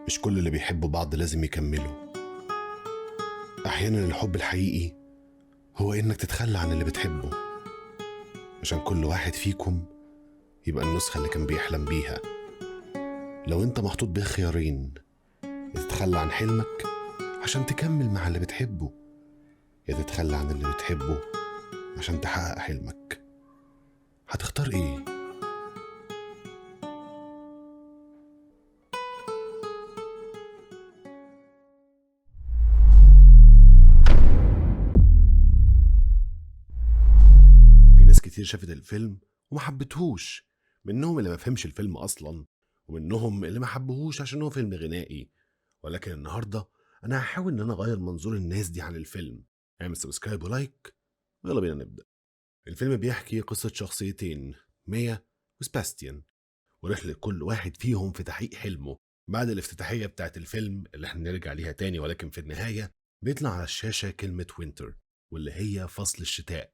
مش كل اللي بيحبوا بعض لازم يكملوا. أحيانا الحب الحقيقي هو إنك تتخلى عن اللي بتحبه عشان كل واحد فيكم يبقى النسخة اللي كان بيحلم بيها. لو أنت محطوط بين خيارين، يا تتخلى عن حلمك عشان تكمل مع اللي بتحبه، يا تتخلى عن اللي بتحبه عشان تحقق حلمك، هتختار إيه؟ في ناس كتير شافت الفيلم وما حبتهوش، منهم اللي ما فهمش الفيلم أصلا، ومنهم اللي ما حبهوش عشان هو فيلم غنائي. ولكن النهاردة أنا هحاول إن أنا أغير منظور الناس دي عن الفيلم. اعمل سبسكرايب ولايك ويلا بينا نبدأ. الفيلم بيحكي قصة شخصيتين، ميا وسباستيان، ورحلة كل واحد فيهم في تحقيق حلمه. بعد الافتتاحية بتاعت الفيلم اللي احنا نرجع ليها تاني، ولكن في النهاية بيطلع على الشاشة كلمة وينتر، واللي هي فصل الشتاء،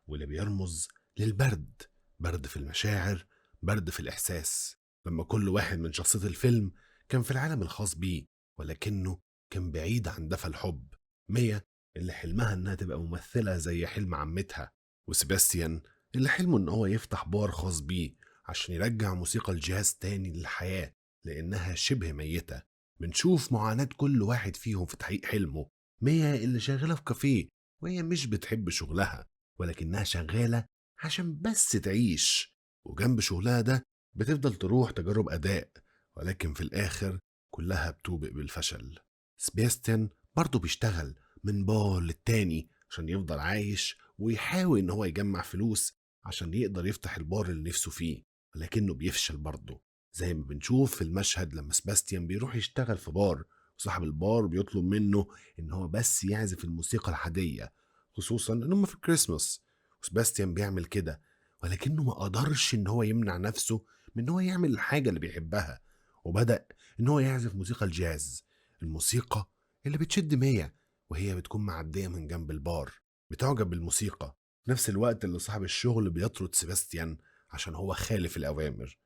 واللي بيرمز للبرد، برد في المشاعر، برد في الإحساس. لما كل واحد من شخصيات الفيلم كان في العالم الخاص بيه، ولكنه كان بعيد عن دفى الحب. ميا اللي حلمها انها تبقى ممثلة زي حلم عمتها، وسباستيان اللي حلمه ان هو يفتح بار خاص بيه عشان يرجع موسيقى الجاز تاني للحياة لأنها شبه ميتة. بنشوف معاناة كل واحد فيهم في تحقيق حلمه. ميا اللي شغالة في كافيه وهي مش بتحب شغلها، ولكنها شغالة عشان بس تعيش، وجنب شغلها ده بتفضل تروح تجرب أداء، ولكن في الآخر كلها بتوبق بالفشل. سباستيان برضه بيشتغل من بار للتاني عشان يفضل عايش ويحاول إن هو يجمع فلوس عشان يقدر يفتح البار اللي نفسه فيه، ولكنه بيفشل برضه، زي ما بنشوف في المشهد لما سباستيان بيروح يشتغل في بار وصاحب البار بيطلب منه ان هو بس يعزف الموسيقى العادية، خصوصا ان هم في الكريسماس. وسباستيان بيعمل كده، ولكنه ما قدرش ان هو يمنع نفسه من ان هو يعمل الحاجة اللي بيحبها، وبدأ ان هو يعزف موسيقى الجاز، الموسيقى اللي بتشد ميا وهي بتكون معدية من جنب البار. بتعجب بالموسيقى في نفس الوقت اللي صاحب الشغل بيطرد سباستيان عشان هو خالف الأوامر.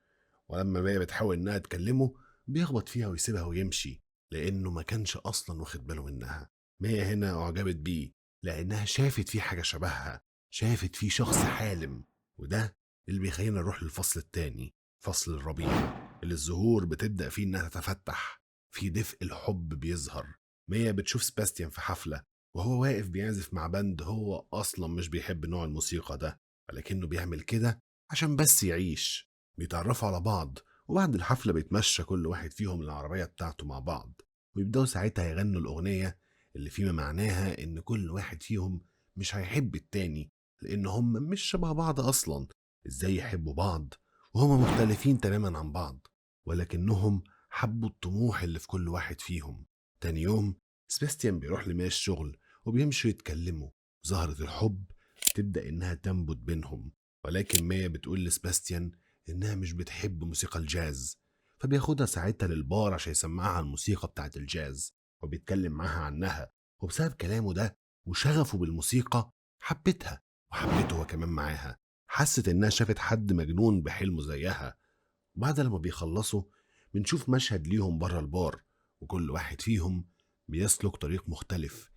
ولما ميا بتحاول إنها تكلمه بيخبط فيها ويسيبها ويمشي، لأنه ما كانش أصلا واخد باله منها. ميا هنا أعجبت بيه لأنها شافت فيه حاجة شبهها، شافت فيه شخص حالم. وده اللي بيخلينا نروح للفصل التاني، فصل الربيع، اللي الزهور بتبدأ فيه إنها تتفتح، في دفء الحب بيظهر. ميا بتشوف سباستيان في حفلة وهو واقف بيعزف مع بند هو أصلا مش بيحب نوع الموسيقى ده، ولكنه بيعمل كده عشان بس يعيش. بيتعرفوا على بعض، وبعد الحفلة بيتمشى كل واحد فيهم العربية بتاعته مع بعض، ويبدأوا ساعتها يغنوا الأغنية اللي فيما معناها إن كل واحد فيهم مش هيحب التاني، لأن هم مش شبه بعض أصلا. إزاي يحبوا بعض وهم مختلفين تماما عن بعض؟ ولكنهم حبوا الطموح اللي في كل واحد فيهم. تاني يوم سباستيان بيروح لميا الشغل وبيمشوا يتكلموا، زهرة الحب تبدأ إنها تنبت بينهم. ولكن ميا بتقول لسباستيان إنها مش بتحب موسيقى الجاز، فبياخدها ساعتها للبار عشان يسمعها الموسيقى بتاعت الجاز وبيتكلم معاها عنها. وبسبب كلامه ده وشغفه بالموسيقى حبتها، وحبته هو كمان معاها. حست إنها شافت حد مجنون بحلمه زيها. وبعد لما بيخلصوا بنشوف مشهد ليهم بره البار، وكل واحد فيهم بيسلك طريق مختلف،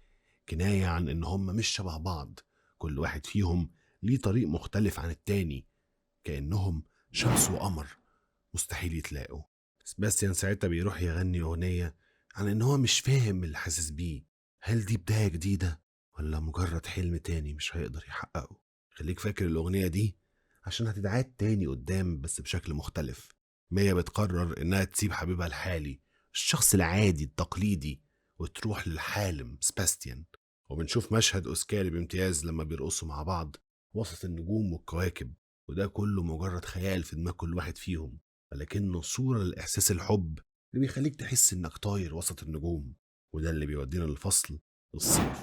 كناية عن إن هم مش شبه بعض. كل واحد فيهم ليه طريق مختلف عن التاني، كأنهم شمس وقمر مستحيل يتلاقوا. سباستيان ساعتها بيروح يغني أغنية عن إن هو مش فاهم اللي حاسس بيه. هل دي بداية جديدة ولا مجرد حلم تاني مش هيقدر يحققه؟ خليك فاكر الأغنية دي عشان هتتعاد تاني قدام بس بشكل مختلف. ميا بتقرر إنها تسيب حبيبها الحالي، الشخص العادي التقليدي، وتروح للحالم سباستيان. وبنشوف مشهد أوسكاري بامتياز لما بيرقصوا مع بعض وسط النجوم والكواكب، وده كله مجرد خيال في دماغ كل واحد فيهم، ولكنه صورة لإحساس الحب اللي بيخليك تحس إنك طاير وسط النجوم. وده اللي بيودينا للفصل الصيف،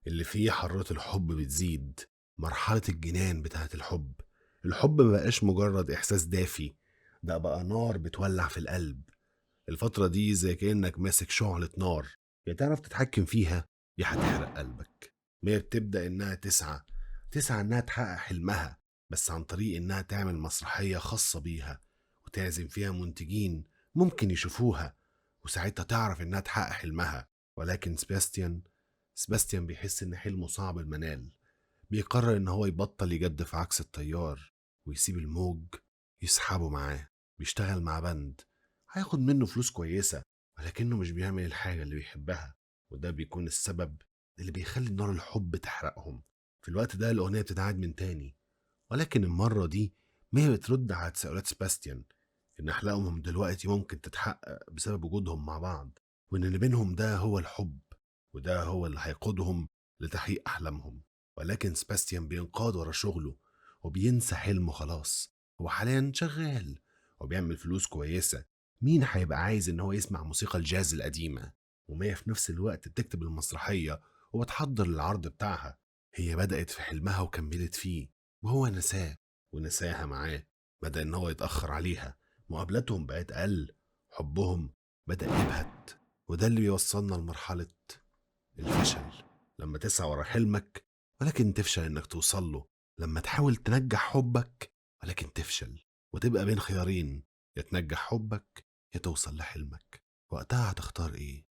اللي فيه حرارة الحب بتزيد، مرحلة الجنان بتاعة الحب. الحب مبقاش مجرد إحساس دافي، ده بقى نار بتولع في القلب. الفترة دي زي كأنك ماسك شعلة نار، يا تعرف تتحكم فيها يا هتحرق قلبك. ميا بتبدأ إنها تسعى إنها تحقق حلمها، بس عن طريق إنها تعمل مسرحية خاصة بيها وتعزم فيها منتجين ممكن يشوفوها، وساعتها تعرف إنها تحقق حلمها. ولكن سباستيان بيحس إن حلمه صعب المنال. بيقرر إن هو يبطل يجدف عكس التيار ويسيب الموج يسحبه معاه. بيشتغل مع بند هياخد منه فلوس كويسة، ولكنه مش بيعمل الحاجة اللي بيحبها، وده بيكون السبب اللي بيخلي نار الحب تحرقهم. في الوقت ده الأغنية بتتعاد من تاني، ولكن المرة دي ميا بترد على تساؤلات سباستيان إن أحلامهم دلوقتي ممكن تتحقق بسبب وجودهم مع بعض، وإن اللي بينهم ده هو الحب، وده هو اللي هيقودهم لتحقيق أحلامهم. ولكن سباستيان بينقاد ورا شغله وبينسى حلمه خلاص. هو حاليا شغال وبيعمل فلوس كويسة. مين هيبقى عايز إن هو يسمع موسيقى الجاز القديمة؟ وميا في نفس الوقت بتكتب المسرحية وبتحضر العرض بتاعها. هي بدأت في حلمها وكملت فيه، وهو نساه ونساها معاه. بدأ إن هو يتأخر عليها، مقابلاتهم بقت أقل، حبهم بدأ يبهت. وده اللي بيوصلنا لمرحلة الفشل. لما تسعى ورا حلمك ولكن تفشل إنك توصل له، لما تحاول تنجح حبك ولكن تفشل وتبقى بين خيارين، يا تنجح حبك يا توصل لحلمك، وقتها هتختار إيه؟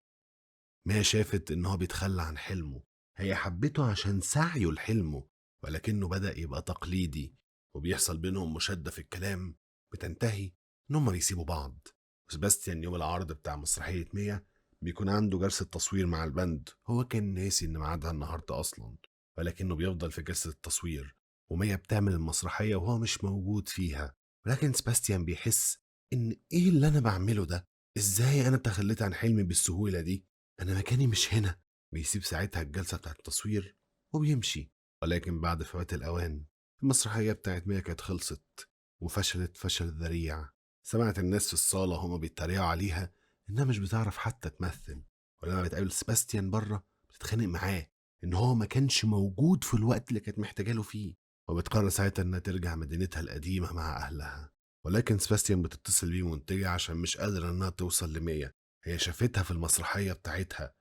ما شافت إن هو بيتخلى عن حلمه. هي حبته عشان سعيه لحلمه، ولكنه بدأ يبقى تقليدي وبيحصل بينهم مشادة في الكلام بتنتهي إن هما بيسيبوا بعض. وسباستيان يوم العرض بتاع مسرحية مية بيكون عنده جلسة تصوير مع البند. هو كان ناسي إن ميعادها النهاردة أصلا، ولكنه بيفضل في جلسة التصوير ومية بتعمل المسرحية وهو مش موجود فيها. ولكن سباستيان بيحس إن إيه اللي أنا بعمله ده؟ إزاي أنا تخليت عن حلمي بالسهولة دي؟ أنا مكاني مش هنا. بيسيب ساعتها الجلسة بتاعت التصوير وبيمشي. ولكن بعد فوات الأوان المسرحية بتاعت مية كانت خلصت وفشلت فشل ذريع. سمعت الناس في الصالة هما بيتريقوا عليها إنها مش بتعرف حتى تمثل. ولما بتقابل سباستيان بره بتتخانق معاه إن هو ما كانش موجود في الوقت اللي كانت محتاجة له فيه، وبتقرر ساعتها إنها ترجع مدينتها القديمة مع أهلها. ولكن سباستيان بتتصل بيه منتجة عشان مش قادرة إنها توصل لمية. هي شافتها في المسرحية بتاعتها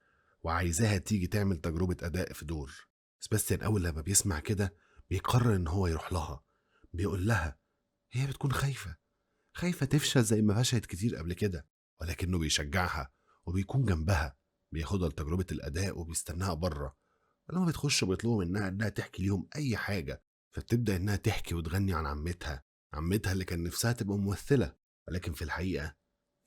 وعايزاها تيجي تعمل تجربة أداء في دور. سباستيان أول لما بيسمع كده بيقرر إن هو يروح لها. بيقول لها، هي بتكون خايفة تفشل زي ما فشلت كتير قبل كده، ولكنه بيشجعها وبيكون جنبها. بياخدها لتجربة الأداء وبيستناها بره. ولما بتخش بيطلبوا منها إنها تحكي ليهم أي حاجة، فبتبدأ إنها تحكي وتغني عن عمتها اللي كان نفسها تبقى ممثلة، ولكن في الحقيقة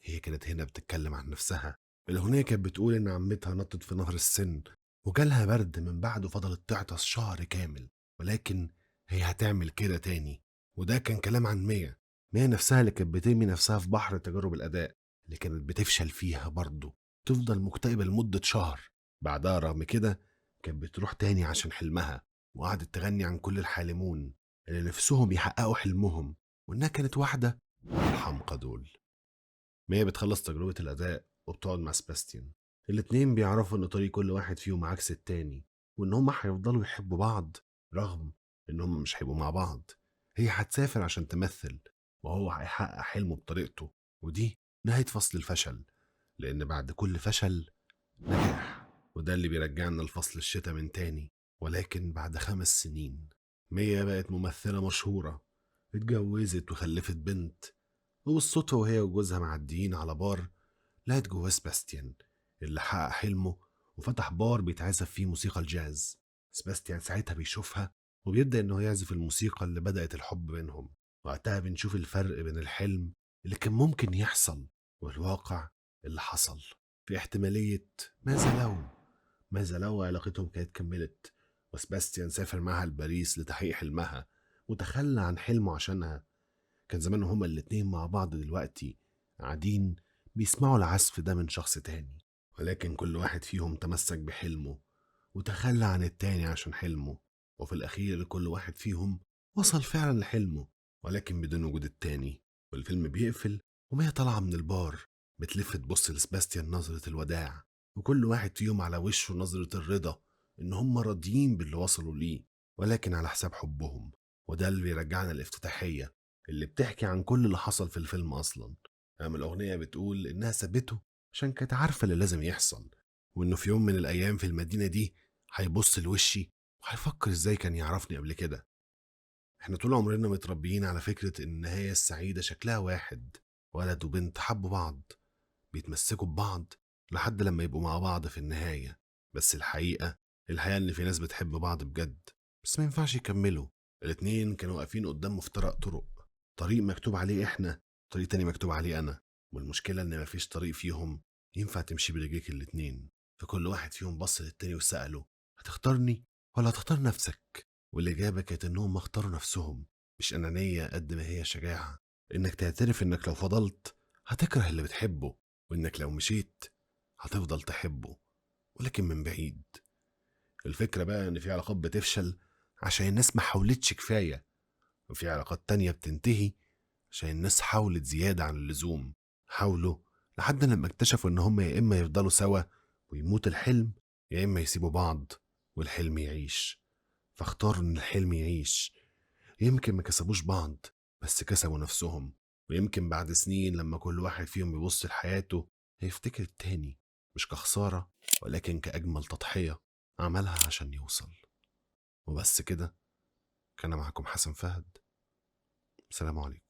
هي كانت هنا بتتكلم عن نفسها. الأغنية كانت بتقول إن عمتها نطت في نهر السن وجالها برد من بعده فضلت تعطس شهر كامل، ولكن هي هتعمل كده تاني. وده كان كلام عن مية نفسها اللي كانت بترمي نفسها في بحر تجارب الأداء اللي كانت بتفشل فيها برضه، تفضل مكتئبة لمدة شهر. بعدها رغم كده كانت بتروح تاني عشان حلمها، وقعدت تغني عن كل الحالمون اللي نفسهم يحققوا حلمهم، وإنها كانت واحدة من الحمقى دول. مية بتخلص تجربة الأداء وبتقعد مع سباستيان. الاتنين بيعرفوا إن طريق كل واحد فيهم عكس التاني، وإن هما هيفضلوا يحبوا بعض رغم إن هما مش هيبقوا مع بعض. هي هتسافر عشان تمثل وهو هيحقق حلمه بطريقته، ودي نهاية فصل الفشل، لأن بعد كل فشل نجاح. وده اللي بيرجعنا لفصل الشتاء من تاني، ولكن بعد 5 سنين. مية بقت ممثلة مشهورة، اتجوزت وخلفت بنت، وبالصدفة وهي وجوزها معديين على بار لقت جواه سباستيان اللي حقق حلمه وفتح بار بيتعزف فيه موسيقى الجاز. سباستيان ساعتها بيشوفها وبيبدأ إنه يعزف الموسيقى اللي بدأت الحب بينهم. وقتها بنشوف الفرق بين الحلم اللي كان ممكن يحصل والواقع اللي حصل. في احتمالية ماذا لو علاقتهم كانت كملت وسباستيان سافر معها لباريس لتحقيق حلمها وتخلى عن حلمه عشانها. كان زمانهم هما الاتنين مع بعض دلوقتي قاعدين بيسمعوا العزف ده من شخص تاني. ولكن كل واحد فيهم تمسك بحلمه وتخلى عن التاني عشان حلمه، وفي الأخير كل واحد فيهم وصل فعلا لحلمه ولكن بدون وجود التاني. والفيلم بيقفل ومية طالعة من البار بتلف تبص لسباستيان نظرة الوداع، وكل واحد فيهم على وشه نظرة الرضا إن هم راضيين باللي وصلوا ليه ولكن على حساب حبهم. وده اللي بيرجعنا الافتتاحية اللي بتحكي عن كل اللي حصل في الفيلم أصلا. أما الأغنية بتقول إنها سابته عشان كانت عارفة اللي لازم يحصل، وإنه في يوم من الأيام في المدينة دي هيبص لوشي وهيفكر إزاي كان يعرفني قبل كده. إحنا طول عمرنا متربيين على فكرة إن النهاية السعيدة شكلها واحد، ولد وبنت حبوا بعض بيتمسكوا ببعض لحد لما يبقوا مع بعض في النهاية. بس الحقيقة إن في ناس بتحب بعض بجد، بس ما ينفعش يكملوا. الاتنين كانوا واقفين قدام مفترق طرق، طريق مكتوب عليه إحنا، طريق تاني مكتوب عليه أنا. والمشكلة إن مفيش طريق فيهم ينفع تمشي برجليك الاتنين. فكل واحد فيهم بص للتاني وسأله: هتختارني ولا هتختار نفسك؟ والإجابة كانت إنهم اختاروا نفسهم. مش أنانية قد ما هي شجاعة، إنك تعترف إنك لو فضلت هتكره اللي بتحبه، وإنك لو مشيت هتفضل تحبه ولكن من بعيد. الفكرة بقى إن في علاقات بتفشل عشان الناس ما حاولتش كفاية، وفي علاقات تانية بتنتهي عشان الناس حاولت زيادة عن اللزوم. حاولوا لحد لما اكتشفوا إن هم يا إما يفضلوا سوا ويموت الحلم، يا إما يسيبوا بعض والحلم يعيش. فاختاروا إن الحلم يعيش. يمكن ما كسبوش بعض، بس كسبوا نفسهم. ويمكن بعد سنين لما كل واحد فيهم يبص لحياته هيفتكر التاني مش كخسارة، ولكن كأجمل تضحية عملها عشان يوصل. وبس كده. كان معكم حسن فهد. سلام عليكم.